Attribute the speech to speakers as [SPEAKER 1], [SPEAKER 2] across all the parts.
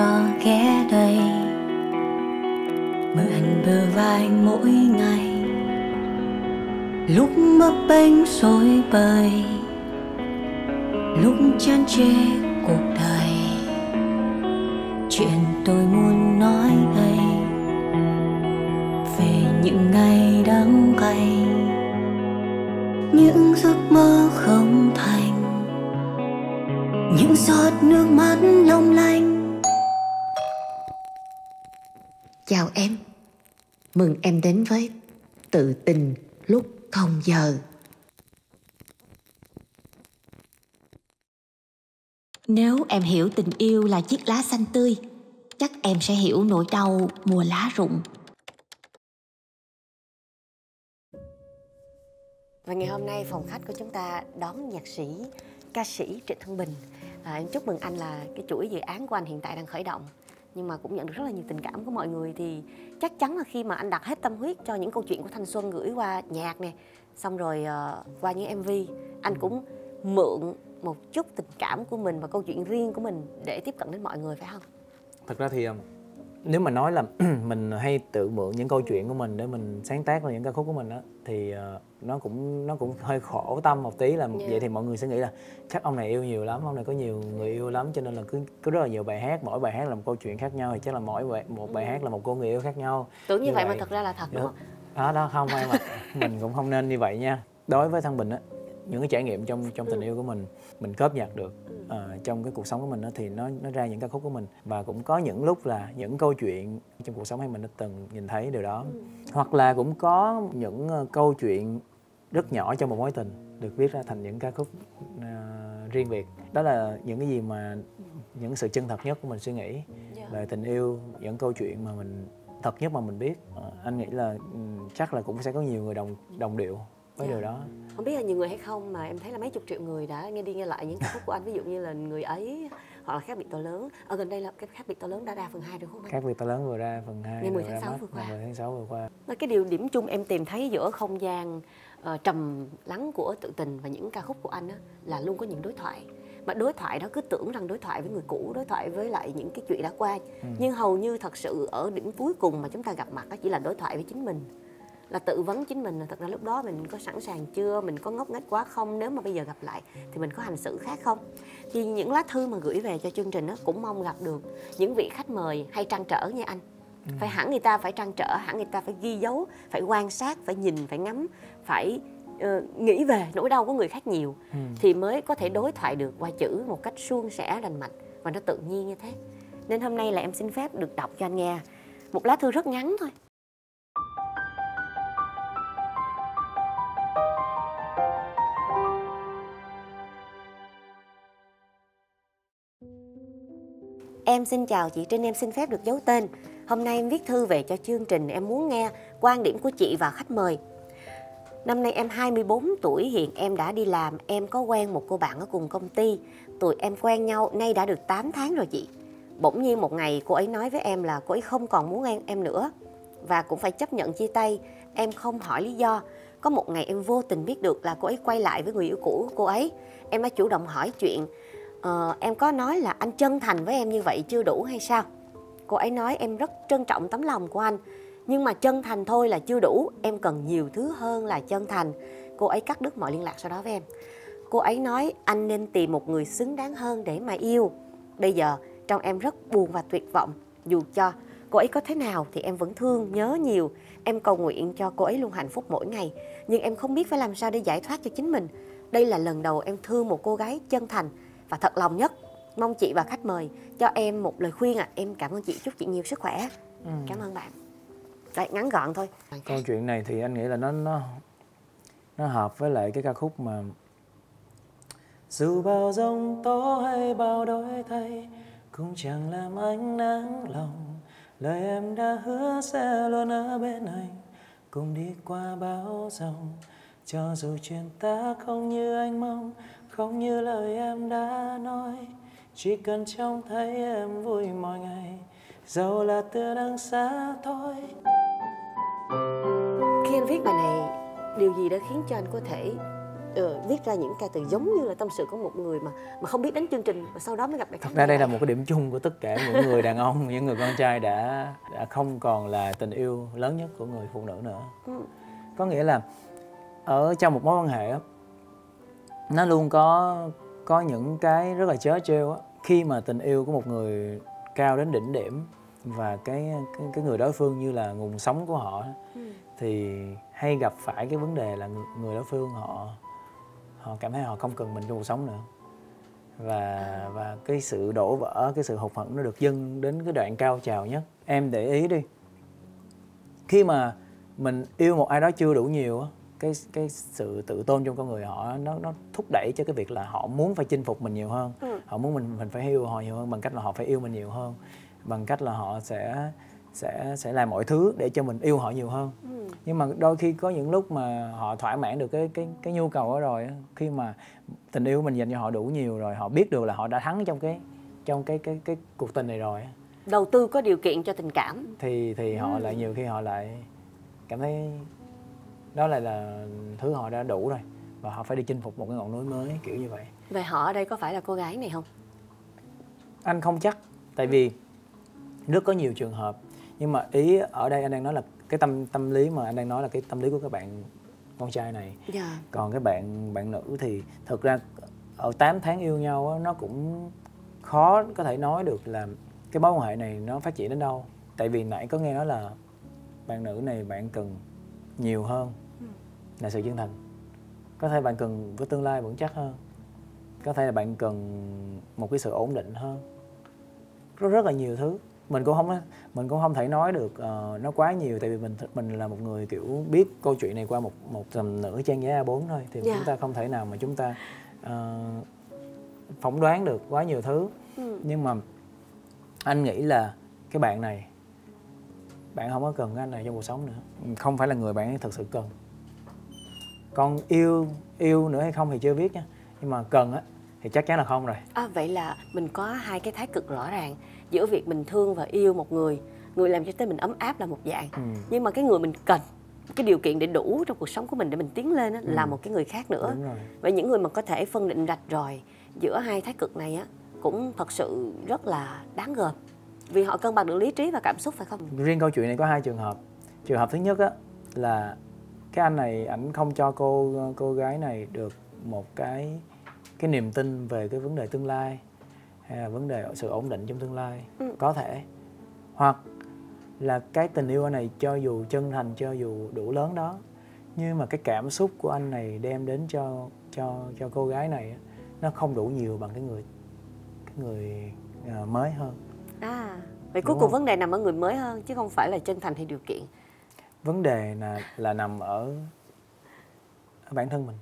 [SPEAKER 1] cho ghé đây, mượn bờ vai mỗi ngày. Lúc bấp bênh rối bời, lúc chán chê cuộc đời, chuyện tôi muốn nói đây về những ngày đắng cay, những giấc mơ không thành, những giọt nước mắt long lanh.
[SPEAKER 2] Chào em, mừng em đến với Tự Tình Lúc Không Giờ. Nếu em hiểu tình yêu là chiếc lá xanh tươi, chắc em sẽ hiểu nỗi đau mùa lá rụng.
[SPEAKER 3] Và ngày hôm nay phòng khách của chúng ta đón nhạc sĩ, ca sĩ Trịnh Thăng Bình. Em chúc mừng anh là cái chuỗi dự án của anh hiện tại đang khởi động, nhưng mà cũng nhận được rất là nhiều tình cảm của mọi người. Thì chắc chắn là khi mà anh đặt hết tâm huyết cho những câu chuyện của thanh xuân gửi qua nhạc nè, xong rồi qua những MV, anh cũng mượn một chút tình cảm của mình và câu chuyện riêng của mình để tiếp cận đến mọi người, phải không?
[SPEAKER 4] Thật ra thì nếu mà nói là mình hay tự mượn những câu chuyện của mình để mình sáng tác ra những ca khúc của mình á, thì nó cũng hơi khổ tâm một tí là vậy. Thì mọi người sẽ nghĩ là chắc ông này yêu nhiều lắm, ông này có nhiều người yêu lắm, cho nên là cứ rất là nhiều bài hát, mỗi bài hát là một câu chuyện khác nhau, thì chắc là một bài hát là một cô người yêu khác nhau.
[SPEAKER 3] Tưởng như vậy mà thật ra là thật, đúng không?
[SPEAKER 4] Đó không em ạ. Mình cũng không nên như vậy nha. Đối với Thăng Bình á, những cái trải nghiệm trong tình yêu của mình góp nhặt được trong cái cuộc sống của mình đó, thì nó ra những ca khúc của mình. Và cũng có những lúc là những câu chuyện trong cuộc sống hay mình đã từng nhìn thấy điều đó, hoặc là cũng có những câu chuyện rất nhỏ trong một mối tình được viết ra thành những ca khúc riêng biệt. Đó là những cái gì mà những sự chân thật nhất của mình suy nghĩ về tình yêu, những câu chuyện mà mình thật nhất mà mình biết. Anh nghĩ là chắc là cũng sẽ có nhiều người đồng điệu với điều đó.
[SPEAKER 3] Không biết là nhiều người hay không, mà em thấy là mấy chục triệu người đã nghe đi nghe lại những ca khúc của anh, ví dụ như là Người Ấy hoặc là Khác Biệt To Lớn. Ở gần đây là cái Khác Biệt To Lớn đã ra phần 2 rồi không anh?
[SPEAKER 4] Khác Biệt To Lớn vừa ra phần 2
[SPEAKER 3] ngày 10 tháng 6 vừa qua.
[SPEAKER 4] Ngày 10 tháng 6 vừa qua.
[SPEAKER 3] Cái điều điểm chung em tìm thấy giữa không gian trầm lắng của Tự Tình và những ca khúc của anh á, là luôn có những đối thoại. Mà đối thoại đó cứ tưởng rằng đối thoại với người cũ, đối thoại với lại những cái chuyện đã qua, nhưng hầu như thật sự ở điểm cuối cùng mà chúng ta gặp mặt đó chỉ là đối thoại với chính mình, là tự vấn chính mình là thật ra lúc đó mình có sẵn sàng chưa, mình có ngốc nghếch quá không, nếu mà bây giờ gặp lại thì mình có hành xử khác không. Thì những lá thư mà gửi về cho chương trình đó cũng mong gặp được những vị khách mời hay trăn trở như anh. Phải hẳn người ta phải trăn trở, hẳn người ta phải ghi dấu, phải quan sát, phải nhìn, phải ngắm, phải nghĩ về nỗi đau của người khác nhiều, thì mới có thể đối thoại được qua chữ một cách suôn sẻ, lành mạnh và nó tự nhiên như thế. Nên hôm nay là em xin phép được đọc cho anh nghe một lá thư rất ngắn thôi. Em xin chào chị Trinh, em xin phép được giấu tên. Hôm nay em viết thư về cho chương trình, em muốn nghe quan điểm của chị và khách mời. Năm nay em 24 tuổi, hiện em đã đi làm, em có quen một cô bạn ở cùng công ty. Tụi em quen nhau nay đã được 8 tháng rồi chị. Bỗng nhiên một ngày cô ấy nói với em là cô ấy không còn muốn quen em nữa và cũng phải chấp nhận chia tay. Em không hỏi lý do. Có một ngày em vô tình biết được là cô ấy quay lại với người yêu cũ của cô ấy. Em đã chủ động hỏi chuyện. Em có nói là anh chân thành với em như vậy chưa đủ hay sao? Cô ấy nói em rất trân trọng tấm lòng của anh, nhưng mà chân thành thôi là chưa đủ, em cần nhiều thứ hơn là chân thành. Cô ấy cắt đứt mọi liên lạc sau đó với em. Cô ấy nói anh nên tìm một người xứng đáng hơn để mà yêu. Bây giờ trong em rất buồn và tuyệt vọng. Dù cho cô ấy có thế nào thì em vẫn thương, nhớ nhiều. Em cầu nguyện cho cô ấy luôn hạnh phúc mỗi ngày, nhưng em không biết phải làm sao để giải thoát cho chính mình. Đây là lần đầu em thương một cô gái chân thành và thật lòng nhất. Mong chị và khách mời cho em một lời khuyên ạ. Em cảm ơn chị, chúc chị nhiều sức khỏe. Cảm ơn bạn. Đấy, ngắn gọn thôi.
[SPEAKER 4] Câu chuyện này thì anh nghĩ là nó hợp với lại cái ca khúc mà dù bao giông tố hay bao đổi thay cũng chẳng làm anh nắng lòng. Lời em đã hứa sẽ luôn ở bên anh, cùng đi qua bão giông. Cho dù chuyện ta không như anh mong, không như lời em đã nói, chỉ cần trông thấy em vui mọi ngày, dẫu là từ đằng xa thôi.
[SPEAKER 3] Khi anh viết bài này, điều gì đã khiến cho anh có thể viết ra những ca từ giống như là tâm sự của một người mà không biết đến chương trình và sau đó mới gặp lại.
[SPEAKER 4] Thật ra đây là một cái điểm chung của tất cả những người đàn ông, những người con trai đã không còn là tình yêu lớn nhất của người phụ nữ nữa. Có nghĩa là ở trong một mối quan hệ á, nó luôn có những cái rất là trớ trêu á. Khi mà tình yêu của một người cao đến đỉnh điểm và cái người đối phương như là nguồn sống của họ, thì hay gặp phải cái vấn đề là người đối phương họ cảm thấy họ không cần mình trong cuộc sống nữa, và cái sự đổ vỡ, cái sự hụt hẫng nó được dâng đến cái đoạn cao trào nhất. Em để ý đi, khi mà mình yêu một ai đó chưa đủ nhiều á, cái sự tự tôn trong con người họ nó thúc đẩy cho cái việc là họ muốn phải chinh phục mình nhiều hơn. Họ muốn mình phải yêu họ nhiều hơn bằng cách là họ phải yêu mình nhiều hơn, bằng cách là họ sẽ làm mọi thứ để cho mình yêu họ nhiều hơn. Nhưng mà đôi khi có những lúc mà họ thỏa mãn được cái nhu cầu đó rồi, khi mà tình yêu mình dành cho họ đủ nhiều rồi, họ biết được là họ đã thắng trong cái cuộc tình này rồi,
[SPEAKER 3] đầu tư có điều kiện cho tình cảm,
[SPEAKER 4] thì họ lại nhiều khi họ lại cảm thấy đó là thứ họ đã đủ rồi và họ phải đi chinh phục một cái ngọn núi mới, kiểu như vậy.
[SPEAKER 3] Vậy họ ở đây có phải là cô gái này không?
[SPEAKER 4] Anh không chắc, tại vì rất có nhiều trường hợp, nhưng mà ý ở đây anh đang nói là cái tâm lý mà anh đang nói là cái tâm lý của các bạn con trai này. Còn cái bạn nữ thì thực ra ở 8 tháng yêu nhau á, nó cũng khó có thể nói được là cái mối quan hệ này nó phát triển đến đâu. Tại vì nãy có nghe nói là bạn nữ này bạn cần nhiều hơn là sự chân thành. Có thể bạn cần có tương lai vững chắc hơn, có thể là bạn cần một cái sự ổn định hơn, rất là nhiều thứ. Mình cũng không thể nói được nó quá nhiều, tại vì mình là một người kiểu biết câu chuyện này qua một tầm nửa trang giấy A4 thôi, thì chúng ta không thể nào mà chúng ta phỏng đoán được quá nhiều thứ. Nhưng mà anh nghĩ là cái bạn này, bạn không có cần cái anh này trong cuộc sống nữa, không phải là người bạn ấy thực sự cần. Còn yêu nữa hay không thì chưa biết nha, nhưng mà cần á thì chắc chắn là không rồi.
[SPEAKER 3] Vậy là mình có hai cái thái cực rõ ràng giữa việc mình thương và yêu một người làm cho tới mình ấm áp là một dạng, nhưng mà cái người mình cần, cái điều kiện để đủ trong cuộc sống của mình để mình tiến lên á, là một cái người khác nữa. Vậy những người mà có thể phân định rạch ròi giữa hai thái cực này á cũng thật sự rất là đáng gờm, vì họ cân bằng được lý trí và cảm xúc, phải không?
[SPEAKER 4] Riêng câu chuyện này có hai trường hợp. Trường hợp thứ nhất á là cái anh này ảnh không cho cô gái này được một cái niềm tin về cái vấn đề tương lai, hay là vấn đề sự ổn định trong tương lai. Có thể, hoặc là cái tình yêu anh này cho dù chân thành, cho dù đủ lớn đó, nhưng mà cái cảm xúc của anh này đem đến cho cô gái này nó không đủ nhiều bằng cái người mới hơn.
[SPEAKER 3] Vậy cuối cùng vấn đề nằm ở người mới hơn chứ không phải là chân thành hay điều kiện.
[SPEAKER 4] Vấn đề là nằm ở bản thân mình.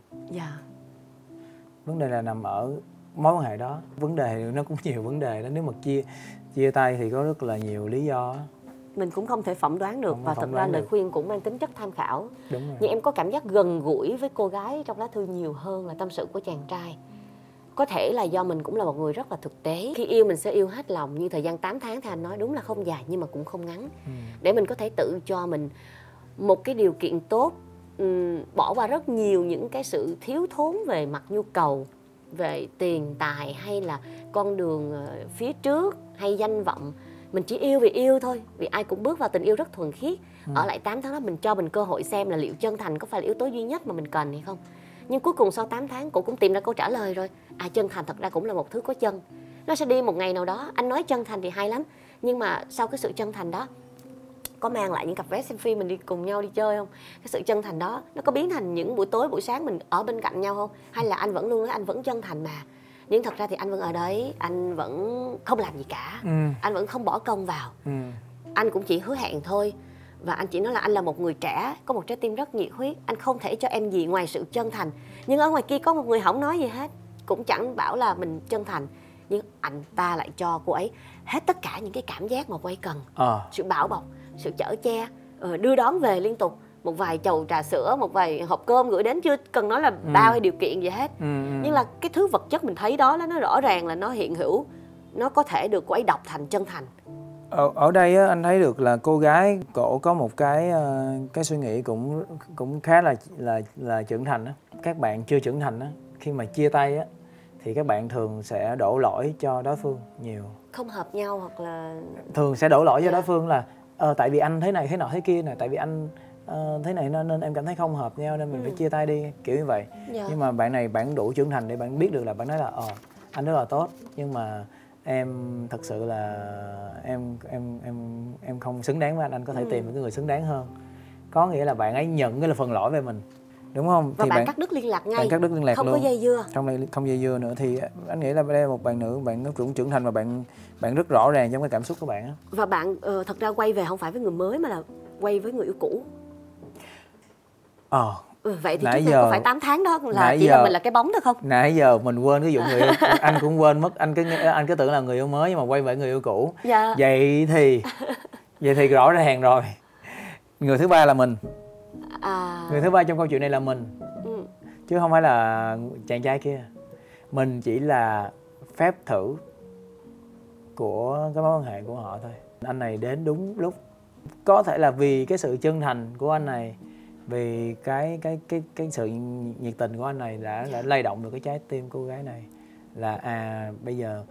[SPEAKER 4] Vấn đề là nằm ở mối quan hệ đó. Vấn đề nó cũng nhiều vấn đề đó. Nếu mà chia tay thì có rất là nhiều lý do.
[SPEAKER 3] Mình cũng không thể phỏng đoán được, và thật ra lời khuyên cũng mang tính chất tham khảo.
[SPEAKER 4] Đúng rồi.
[SPEAKER 3] Nhưng em có cảm giác gần gũi với cô gái trong lá thư nhiều hơn là tâm sự của chàng trai. Có thể là do mình cũng là một người rất là thực tế. Khi yêu mình sẽ yêu hết lòng, như thời gian 8 tháng thì anh nói đúng là không dài nhưng mà cũng không ngắn. Để mình có thể tự cho mình một cái điều kiện tốt, bỏ qua rất nhiều những cái sự thiếu thốn về mặt nhu cầu, về tiền tài hay là con đường phía trước hay danh vọng. Mình chỉ yêu vì yêu thôi, vì ai cũng bước vào tình yêu rất thuần khiết. Ở lại 8 tháng đó mình cho mình cơ hội xem là liệu chân thành có phải là yếu tố duy nhất mà mình cần hay không. Nhưng cuối cùng sau 8 tháng cô cũng tìm ra câu trả lời rồi. Chân thành thật ra cũng là một thứ có chân. Nó sẽ đi một ngày nào đó, anh nói chân thành thì hay lắm, nhưng mà sau cái sự chân thành đó có mang lại những cặp vé xem phim mình đi cùng nhau đi chơi không? Cái sự chân thành đó nó có biến thành những buổi tối buổi sáng mình ở bên cạnh nhau không? Hay là anh vẫn luôn nói anh vẫn chân thành mà, nhưng thật ra thì anh vẫn ở đấy, anh vẫn không làm gì cả, anh vẫn không bỏ công vào, anh cũng chỉ hứa hẹn thôi. Và anh chỉ nói là anh là một người trẻ, có một trái tim rất nhiệt huyết, anh không thể cho em gì ngoài sự chân thành. Nhưng ở ngoài kia có một người không nói gì hết, cũng chẳng bảo là mình chân thành, nhưng anh ta lại cho cô ấy hết tất cả những cái cảm giác mà cô ấy cần. Sự bảo bọc, sự chở che, đưa đón về liên tục, một vài chầu trà sữa, một vài hộp cơm gửi đến, chưa cần nói là bao hay điều kiện gì hết. Nhưng là cái thứ vật chất mình thấy đó nó rõ ràng là nó hiện hữu, nó có thể được cô ấy đọc thành chân thành.
[SPEAKER 4] Ở đây á, anh thấy được là cô gái cổ có một cái suy nghĩ cũng khá là trưởng thành á. Các bạn chưa trưởng thành á, khi mà chia tay á thì các bạn thường sẽ đổ lỗi cho đối phương nhiều.
[SPEAKER 3] Không hợp nhau hoặc là
[SPEAKER 4] thường sẽ đổ lỗi cho đối phương là tại vì anh thế này thế nọ thế kia này, tại vì anh thế này nên em cảm thấy không hợp nhau nên mình phải chia tay đi, kiểu như vậy. Nhưng mà bạn này bạn đủ trưởng thành để bạn biết được là bạn nói là anh rất là tốt nhưng mà em thật sự là em không xứng đáng với anh có thể tìm một cái người xứng đáng hơn. Có nghĩa là bạn ấy nhận cái là phần lỗi về mình, đúng không?
[SPEAKER 3] Và thì bạn cắt đứt liên lạc ngay,
[SPEAKER 4] bạn cắt đứt liên lạc
[SPEAKER 3] không
[SPEAKER 4] luôn.
[SPEAKER 3] có dây dưa,
[SPEAKER 4] không dây dưa nữa. Thì anh nghĩ là đây là một bạn nữ, bạn nó cũng trưởng thành và bạn rất rõ ràng trong cái cảm xúc của bạn á.
[SPEAKER 3] Và bạn thật ra quay về không phải với người mới mà là quay với người yêu cũ. Vậy thì trước đây có phải 8 tháng đó là chỉ là mình là cái bóng thôi không?
[SPEAKER 4] Nãy giờ mình quên cái vụ người yêu anh cũng quên mất, anh cứ tưởng là người yêu mới nhưng mà quay về người yêu cũ.
[SPEAKER 3] Dạ.
[SPEAKER 4] Vậy thì rõ ràng rồi, người thứ ba là mình. Người thứ ba trong câu chuyện này là mình, chứ không phải là chàng trai kia. Mình chỉ là phép thử của cái mối quan hệ của họ thôi. Anh này đến đúng lúc, có thể là vì cái sự chân thành của anh này, vì cái sự nhiệt tình của anh này đã lay động được cái trái tim cô gái này, là bây giờ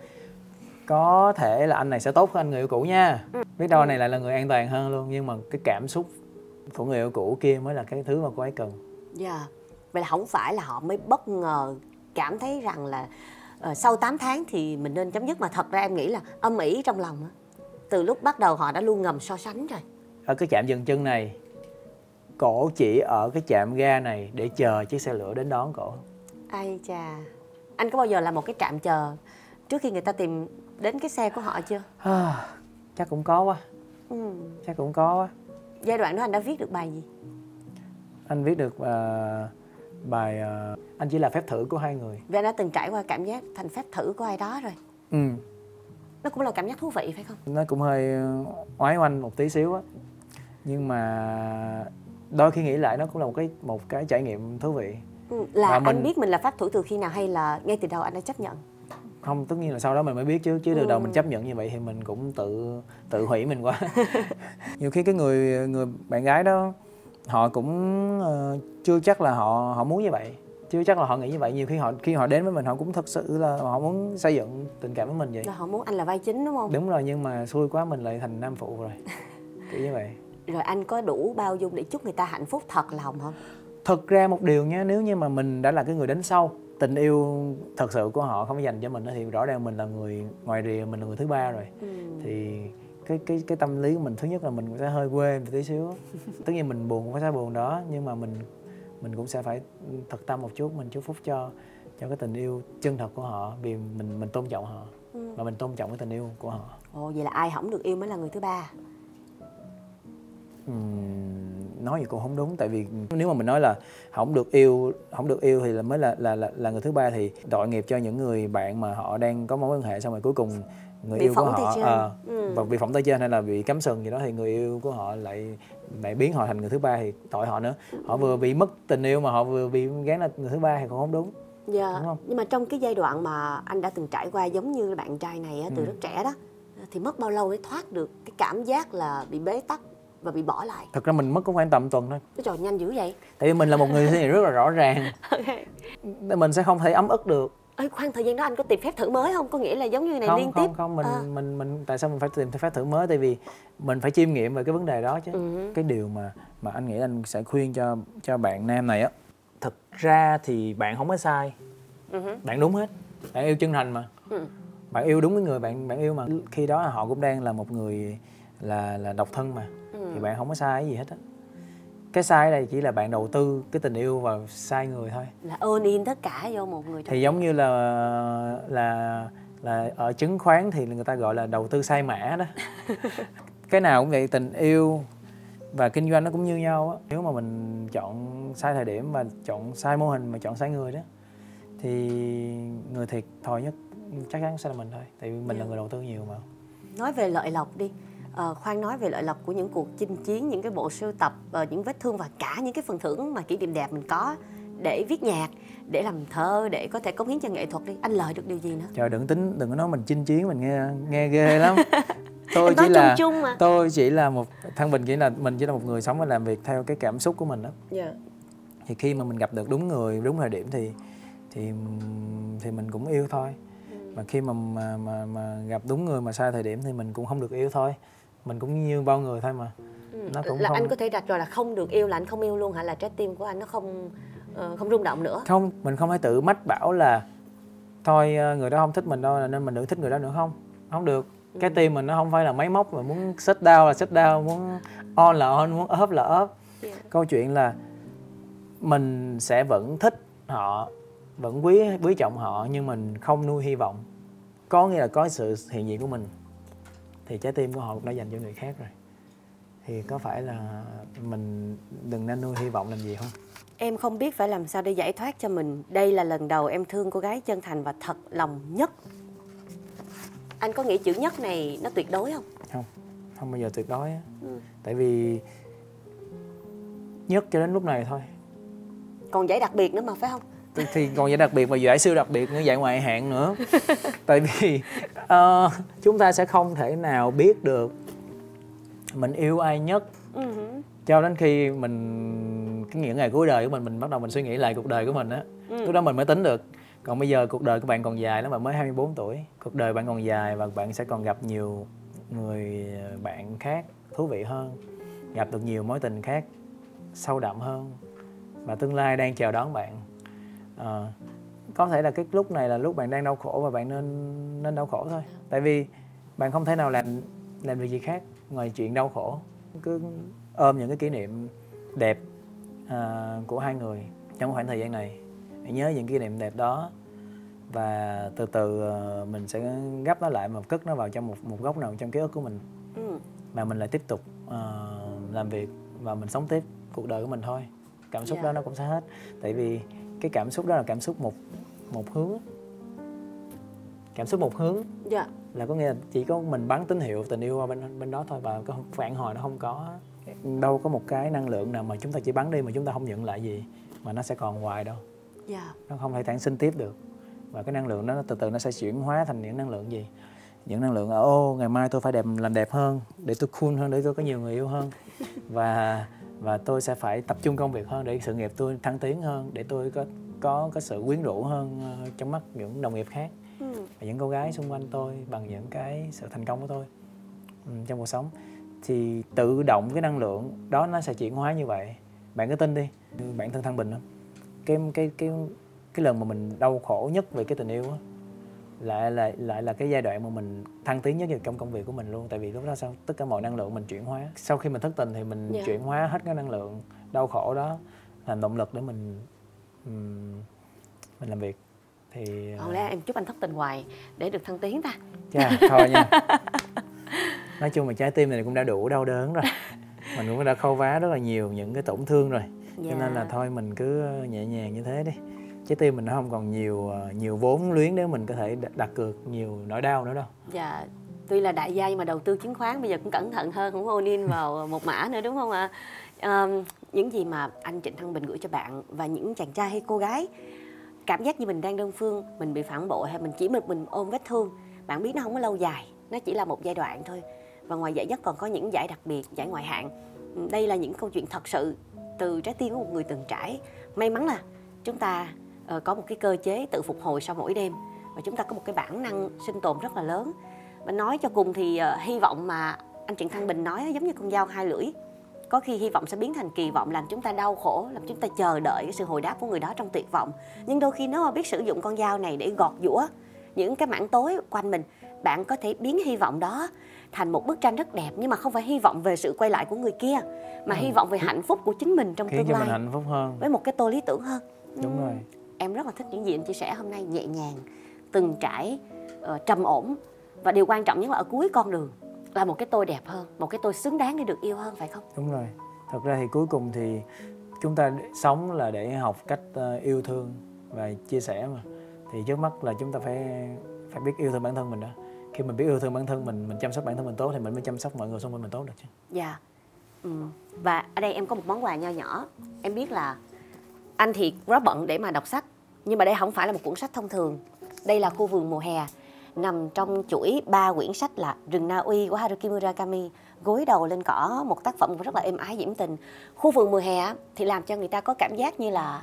[SPEAKER 4] có thể là anh này sẽ tốt hơn anh người yêu cũ nha, biết đâu này lại là người an toàn hơn luôn. Nhưng mà cái cảm xúc của người yêu cũ kia mới là cái thứ mà cô ấy cần.
[SPEAKER 3] Dạ. Vậy là không phải là họ mới bất ngờ cảm thấy rằng là sau 8 tháng thì mình nên chấm dứt, mà thật ra em nghĩ là âm ỉ trong lòng á. Từ lúc bắt đầu họ đã luôn ngầm so sánh rồi. Ở
[SPEAKER 4] cái trạm dừng chân này, cổ chỉ ở cái trạm ga này để chờ chiếc xe lửa đến đón cổ.
[SPEAKER 3] Ai chà, anh có bao giờ là một cái trạm chờ trước khi người ta tìm đến cái xe của họ chưa?
[SPEAKER 4] Chắc cũng có quá. Chắc cũng có quá.
[SPEAKER 3] Giai đoạn đó anh đã viết được bài gì?
[SPEAKER 4] Anh viết được bài anh chỉ là phép thử của hai người.
[SPEAKER 3] Vì anh đã từng trải qua cảm giác thành phép thử của ai đó rồi. Nó cũng là cảm giác thú vị phải không?
[SPEAKER 4] Nó cũng hơi oái oanh một tí xíu á. Nhưng mà đôi khi nghĩ lại nó cũng là một cái trải nghiệm thú vị.
[SPEAKER 3] Là anh biết mình là phép thử từ khi nào hay là ngay từ đầu anh đã chấp nhận?
[SPEAKER 4] Không, tất nhiên là sau đó mình mới biết chứ từ đầu mình chấp nhận như vậy thì mình cũng tự hủy mình quá. Nhiều khi cái người bạn gái đó họ cũng chưa chắc là họ muốn như vậy, chưa chắc là họ nghĩ như vậy. Nhiều khi họ đến với mình họ cũng thật sự là họ muốn xây dựng tình cảm với mình vậy.
[SPEAKER 3] Là họ muốn anh là vai chính đúng không?
[SPEAKER 4] Đúng rồi, nhưng mà xui quá mình lại thành nam phụ rồi. Kiểu như vậy.
[SPEAKER 3] Rồi anh có đủ bao dung để chúc người ta hạnh phúc thật lòng không?
[SPEAKER 4] Thực ra một điều nha, nếu như mà mình đã là cái người đến sau, tình yêu thật sự của họ không dành cho mình thì rõ ràng mình là người ngoài rìa, mình là người thứ ba rồi. Thì cái tâm lý của mình, thứ nhất là mình sẽ hơi quê một tí xíu. Tất nhiên mình buồn cũng phải buồn đó, nhưng mà mình cũng sẽ phải thật tâm một chút, mình chúc phúc cho cái tình yêu chân thật của họ, vì mình tôn trọng họ và mình tôn trọng cái tình yêu của họ.
[SPEAKER 3] Vậy là ai không được yêu mới là người thứ ba?
[SPEAKER 4] Nói gì cũng không đúng, tại vì nếu mà mình nói là không được yêu thì mới là người thứ ba thì tội nghiệp cho những người bạn mà họ đang có mối quan hệ xong rồi cuối cùng người yêu của họ và bị phỏng tay trên hay là bị cắm sừng gì đó thì người yêu của họ lại biến họ thành người thứ ba thì tội họ nữa. Họ vừa bị mất tình yêu mà họ vừa bị gán là người thứ ba thì cũng không đúng.
[SPEAKER 3] Dạ.
[SPEAKER 4] Đúng không?
[SPEAKER 3] Nhưng mà trong cái giai đoạn mà anh đã từng trải qua giống như bạn trai này từ rất trẻ đó, thì mất bao lâu để thoát được cái cảm giác là bị bế tắc và bị bỏ lại?
[SPEAKER 4] Thật ra mình mất có khoảng tầm tuần thôi.
[SPEAKER 3] Trời, nhanh dữ vậy.
[SPEAKER 4] Tại vì mình là một người suy nghĩ rất là rõ ràng. Mình sẽ không thể ấm ức được.
[SPEAKER 3] Khoan, thời gian đó anh có tìm phép thử mới không? Có nghĩa là giống như này liên tiếp?
[SPEAKER 4] Không, mình tại sao mình phải tìm phép thử mới? Tại vì mình phải chiêm nghiệm về cái vấn đề đó chứ. Cái điều mà anh nghĩ anh sẽ khuyên cho bạn nam này á, thực ra thì bạn không có sai. Bạn đúng hết. Bạn yêu chân thành mà. Bạn yêu đúng cái người bạn yêu mà. Khi đó họ cũng đang là một người là độc thân mà. Thì bạn không có sai cái gì hết á. Cái sai ở đây chỉ là bạn đầu tư cái tình yêu vào sai người thôi.
[SPEAKER 3] Là all in tất cả vô một người.
[SPEAKER 4] Thì giống như là ở chứng khoán thì người ta gọi là đầu tư sai mã đó. Cái nào cũng vậy, tình yêu và kinh doanh nó cũng như nhau á. Nếu mà mình chọn sai thời điểm và chọn sai mô hình mà chọn sai người đó thì người thiệt thòi nhất chắc chắn sẽ là mình thôi. Tại vì mình là người đầu tư nhiều mà.
[SPEAKER 3] Nói về lợi lộc đi. Khoan nói về lợi lộc của những cuộc chinh chiến, những cái bộ sưu tập, những vết thương và cả những cái phần thưởng mà kỷ niệm đẹp mình có để viết nhạc, để làm thơ, để có thể cống hiến cho nghệ thuật đi. Anh lợi được điều gì nữa?
[SPEAKER 4] Trời, đừng có nói mình chinh chiến, mình nghe ghê lắm. tôi
[SPEAKER 3] nói
[SPEAKER 4] chỉ là
[SPEAKER 3] chung mà.
[SPEAKER 4] tôi chỉ là một Thăng Bình, mình chỉ là một người sống và làm việc theo cái cảm xúc của mình đó.
[SPEAKER 3] Dạ.
[SPEAKER 4] Thì khi mà mình gặp được đúng người đúng thời điểm thì mình cũng yêu thôi. Mà khi mà gặp đúng người mà sai thời điểm thì mình cũng không được yêu thôi. Mình cũng như bao người thôi mà. Nó cũng
[SPEAKER 3] là
[SPEAKER 4] không...
[SPEAKER 3] Anh có thể đặt rồi là không được yêu là anh không yêu luôn hả? Là trái tim của anh nó không rung động nữa?
[SPEAKER 4] Không, mình không thể tự mách bảo là thôi người đó không thích mình đâu nên mình đừng thích người đó nữa, không được. Cái tim mình nó không phải là máy móc mà muốn shut down là shut down, muốn on là on, muốn off là off. Câu chuyện là mình sẽ vẫn thích họ, vẫn quý trọng họ, nhưng mình không nuôi hy vọng. Có nghĩa là có sự hiện diện của mình thì trái tim của họ cũng đã dành cho người khác rồi. Thì có phải là mình đừng nên nuôi hy vọng làm gì không?
[SPEAKER 3] Em không biết phải làm sao để giải thoát cho mình. Đây là lần đầu em thương cô gái chân thành và thật lòng nhất. Anh có nghĩ chữ nhất này nó tuyệt đối không?
[SPEAKER 4] Không bao giờ tuyệt đối á. Tại vì nhất cho đến lúc này thôi.
[SPEAKER 3] Còn giải đặc biệt nữa mà phải không?
[SPEAKER 4] Thì còn giải đặc biệt và giải siêu đặc biệt nữa, giải ngoại hạng nữa. Tại vì chúng ta sẽ không thể nào biết được mình yêu ai nhất cho đến khi những ngày cuối đời của mình bắt đầu mình suy nghĩ lại cuộc đời của mình á. Lúc đó mình mới tính được. Còn bây giờ cuộc đời của bạn còn dài lắm, bạn mới 24 tuổi. Cuộc đời bạn còn dài và bạn sẽ còn gặp nhiều người bạn khác thú vị hơn, gặp được nhiều mối tình khác sâu đậm hơn, và tương lai đang chào đón bạn. Có thể là cái lúc này là lúc bạn đang đau khổ và bạn nên đau khổ thôi. Tại vì bạn không thể nào làm việc gì khác ngoài chuyện đau khổ. Cứ ôm những cái kỷ niệm đẹp của hai người trong khoảng thời gian này. Hãy nhớ những kỷ niệm đẹp đó và từ từ mình sẽ gấp nó lại mà cất nó vào trong một góc nào trong ký ức của mình. Mà mình lại tiếp tục làm việc và mình sống tiếp cuộc đời của mình thôi. Cảm xúc đó nó cũng sẽ hết. Tại vì cái cảm xúc đó là cảm xúc một hướng. Cảm xúc một hướng là có nghĩa là chỉ có mình bắn tín hiệu tình yêu qua bên đó thôi, và cái phản hồi nó không có. Đâu có một cái năng lượng nào mà chúng ta chỉ bắn đi mà chúng ta không nhận lại gì mà nó sẽ còn hoài đâu. Nó không thể sản sinh tiếp được. Và cái năng lượng đó từ từ nó sẽ chuyển hóa thành những năng lượng gì? Những năng lượng ngày mai tôi phải làm đẹp hơn, để tôi cool hơn, để tôi có nhiều người yêu hơn. Và tôi sẽ phải tập trung công việc hơn để sự nghiệp tôi thăng tiến hơn, để tôi có sự quyến rũ hơn trong mắt những đồng nghiệp khác và những cô gái xung quanh tôi bằng những cái sự thành công của tôi trong cuộc sống. Thì tự động cái năng lượng đó nó sẽ chuyển hóa như vậy. Bạn cứ tin đi, bản thân Thăng Bình đó, cái lần mà mình đau khổ nhất về cái tình yêu đó, lại là cái giai đoạn mà mình thăng tiến nhất trong công việc của mình luôn. Tại vì lúc đó tất cả mọi năng lượng mình chuyển hóa. Sau khi mình thất tình thì mình chuyển hóa hết cái năng lượng đau khổ đó làm động lực để mình làm việc. Thì
[SPEAKER 3] còn lẽ em chúc anh thất tình hoài để được thăng tiến ta.
[SPEAKER 4] Thôi nha. Nói chung là trái tim này cũng đã đủ đau đớn rồi. Mình cũng đã khâu vá rất là nhiều những cái tổn thương rồi. Cho nên là thôi mình cứ nhẹ nhàng như thế đi. Trái tim mình nó không còn nhiều vốn liếng để mình có thể đặt cược nhiều nỗi đau nữa đâu.
[SPEAKER 3] Tuy là đại gia nhưng mà đầu tư chứng khoán bây giờ cũng cẩn thận hơn, không all in vào một mã nữa đúng không ạ? Những gì mà anh Trịnh Thăng Bình gửi cho bạn và những chàng trai hay cô gái cảm giác như mình đang đơn phương, mình bị phản bội hay mình chỉ mình ôm vết thương, bạn biết nó không có lâu dài, nó chỉ là một giai đoạn thôi. Và ngoài giải nhất còn có những giải đặc biệt, giải ngoại hạng. Đây là những câu chuyện thật sự từ trái tim của một người từng trải. May mắn là chúng ta có một cái cơ chế tự phục hồi sau mỗi đêm, và chúng ta có một cái bản năng sinh tồn rất là lớn. Và nói cho cùng thì hy vọng mà anh Trịnh Thăng Bình nói giống như con dao hai lưỡi. Có khi hy vọng sẽ biến thành kỳ vọng, làm chúng ta đau khổ, làm chúng ta chờ đợi cái sự hồi đáp của người đó trong tuyệt vọng. Nhưng đôi khi nếu mà biết sử dụng con dao này để gọt giũa những cái mảng tối quanh mình, bạn có thể biến hy vọng đó thành một bức tranh rất đẹp. Nhưng mà không phải hy vọng về sự quay lại của người kia, mà hy vọng về hạnh phúc của chính mình trong tương lai,
[SPEAKER 4] khiến cho mình hạnh phúc hơn,
[SPEAKER 3] với một cái tôi lý tưởng hơn.
[SPEAKER 4] Đúng rồi.
[SPEAKER 3] Em rất là thích những gì anh chia sẻ hôm nay, nhẹ nhàng, từng trải, trầm ổn. Và điều quan trọng nhất là ở cuối con đường là một cái tôi đẹp hơn, một cái tôi xứng đáng để được yêu hơn, phải không?
[SPEAKER 4] Đúng rồi. Thật ra thì cuối cùng thì chúng ta sống là để học cách yêu thương và chia sẻ mà. Thì trước mắt là chúng ta phải biết yêu thương bản thân mình đó. Khi mình biết yêu thương bản thân mình chăm sóc bản thân mình tốt thì mình mới chăm sóc mọi người xung quanh mình tốt được chứ.
[SPEAKER 3] Và ở đây em có một món quà nho nhỏ. Em biết là anh thì rất bận để mà đọc sách, nhưng mà đây không phải là một cuốn sách thông thường. Đây là Khu vườn mùa hè. nằm trong chuỗi 3 quyển sách là Rừng Na Uy của Haruki Murakami, Gối đầu lên cỏ, một tác phẩm rất là êm ái diễm tình. Khu vườn mùa hè thì làm cho người ta có cảm giác như là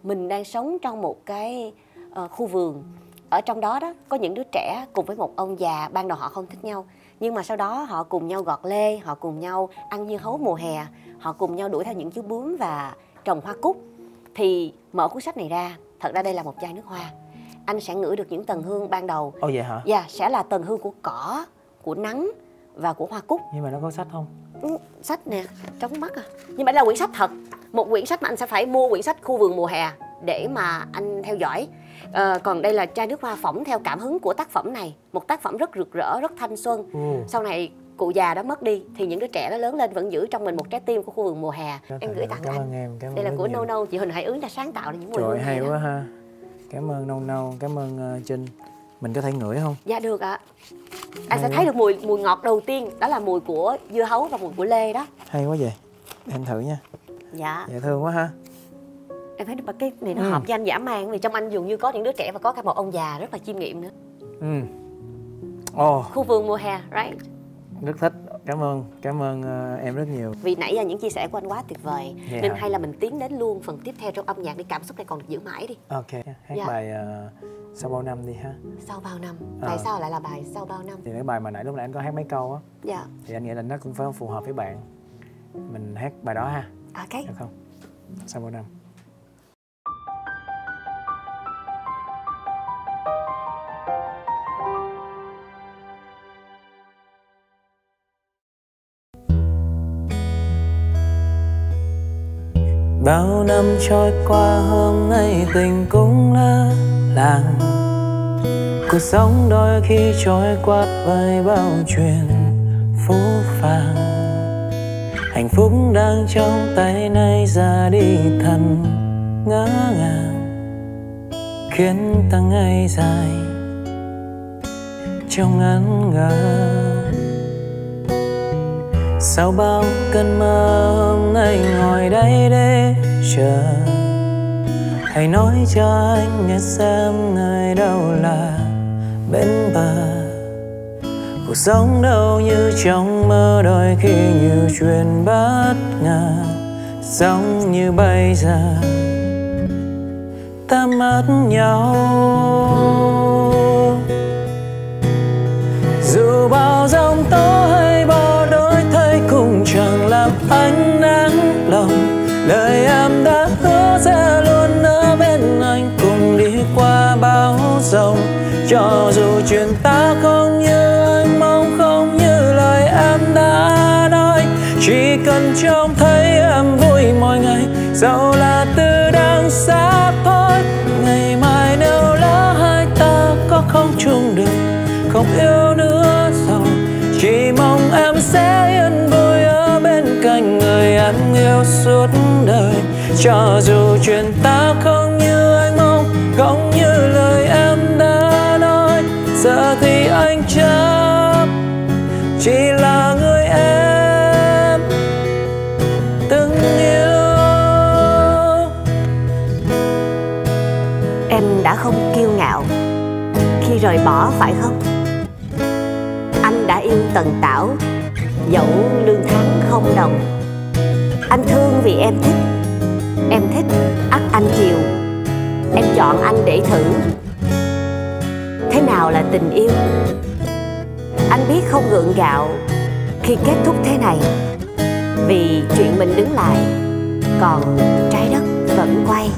[SPEAKER 3] mình đang sống trong một cái khu vườn. Ở trong đó có những đứa trẻ cùng với một ông già, ban đầu họ không thích nhau, nhưng mà sau đó họ cùng nhau gọt lê, họ cùng nhau ăn dưa hấu mùa hè, họ cùng nhau đuổi theo những chú bướm và trồng hoa cúc. Thì mở cuốn sách này ra, thật ra đây là một chai nước hoa. Anh sẽ ngửi được những tầng hương ban đầu.
[SPEAKER 4] Ồ vậy hả?
[SPEAKER 3] Dạ, sẽ là tầng hương của cỏ, của nắng và của hoa cúc.
[SPEAKER 4] Nhưng mà nó có sách không?
[SPEAKER 3] Sách nè, trong mắt à. Nhưng mà đây là quyển sách thật. Một quyển sách mà anh sẽ phải mua quyển sách Khu vườn mùa hè để mà anh theo dõi. Còn đây là chai nước hoa phỏng theo cảm hứng của tác phẩm này. Một tác phẩm rất rực rỡ, rất thanh xuân. Sau này cụ già đó mất đi thì những đứa trẻ đó lớn lên vẫn giữ trong mình một trái tim của Khu vườn mùa hè. Em gửi tặng anh.
[SPEAKER 4] Em,
[SPEAKER 3] đây là của Nâu Nâu, chị Huỳnh Hải Ứng đã sáng tạo ra những mùi hương
[SPEAKER 4] hay quá ha. Cảm ơn Nâu Nâu, cảm ơn Trinh. Mình có thể ngửi không?
[SPEAKER 3] Dạ được ạ. Anh sẽ thấy được mùi ngọt đầu tiên, đó là mùi của dưa hấu và mùi của lê đó.
[SPEAKER 4] Hay quá vậy. Em thử nha.
[SPEAKER 3] Dạ.
[SPEAKER 4] Dạ thương quá ha.
[SPEAKER 3] Em thấy cái này nó hợp với anh dã man, vì trong anh dường như có những đứa trẻ và có cả một ông già rất là chiêm nghiệm nữa. Khu vườn mùa hè, right?
[SPEAKER 4] Rất thích. Cảm ơn em rất nhiều.
[SPEAKER 3] Vì nãy giờ những chia sẻ của anh quá tuyệt vời, nên hay là mình tiến đến luôn phần tiếp theo trong âm nhạc để cảm xúc này còn được giữ mãi đi.
[SPEAKER 4] Ok, hát bài Sau bao năm đi ha.
[SPEAKER 3] Sau bao năm. Tại sao lại là bài Sau bao năm?
[SPEAKER 4] Thì cái bài mà nãy lúc nãy anh có hát mấy câu á.
[SPEAKER 3] Dạ.
[SPEAKER 4] Thì anh nghĩ là nó cũng phải phù hợp với bạn. Mình hát bài đó ha.
[SPEAKER 3] Ok.
[SPEAKER 4] Được không? Sau bao năm. Bao năm trôi qua hôm nay tình cũng lỡ làng. Cuộc sống đôi khi trôi qua với bao chuyện phũ phàng. Hạnh phúc đang trong tay nay ra đi thầm ngỡ ngàng, khiến ta ngày dài trong ngẩn ngơ. Sau bao cơn mơ hôm nay ngồi đây để chờ. Hãy nói cho anh nghe xem nơi đâu là bên bờ. Cuộc sống đâu như trong mơ, đôi khi như chuyện bất ngờ. Giống như bây giờ ta mất nhau. Dù bao giông tố hay bao đổi thay cũng chẳng làm anh nản lòng. Lời em đã hứa sẽ luôn ở bên anh, cùng đi qua bao giông. Cho dù chuyện ta không như anh mong, không như lời em đã nói, chỉ cần trông thấy em vui mỗi ngày, dẫu là từ đang xa thôi. Ngày mai nếu lỡ hai ta có không chung được, không yêu nữa rồi, chỉ mong em sẽ yên vui ở bên cạnh người em yêu suốt đời. Cho dù chuyện ta không như anh mong, không như lời em đã nói, giờ thì anh chấp chỉ là người em từng yêu.
[SPEAKER 3] Em đã không kiêu ngạo khi rời bỏ phải không? Anh đã yêu tần tảo dẫu lương tháng không đồng. Anh thương vì em thích ắt anh chiều. Em chọn anh để thử thế nào là tình yêu. Anh biết không gượng gạo khi kết thúc thế này, vì chuyện mình đứng lại, còn trái đất vẫn quay.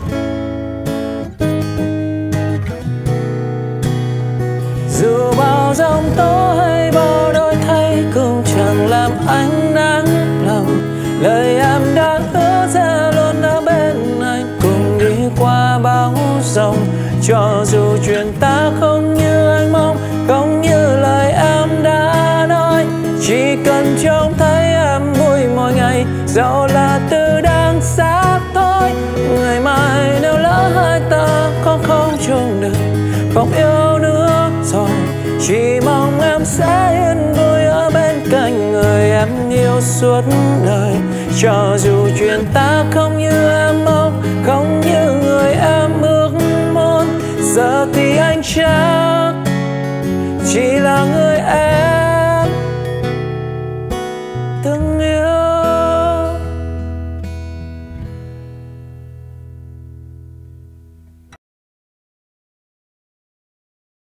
[SPEAKER 4] Dù bao giông tố hay bao đổi thay cũng chẳng làm anh nản lòng. Lời em đã hứa sẽ luôn ở bên anh, cùng đi qua bao giông. Cho dù chuyện ta không như anh mong, không như lời em đã nói, chỉ cần trông thấy em vui mỗi ngày, dẫu là từ đang xa thôi. Ngày mai nếu lỡ hai ta có không chung được, không yêu nữa rồi, chỉ mong em sẽ yên vui ở bên cạnh người em yêu suốt đời. Cho dù chuyện ta không như em mong, không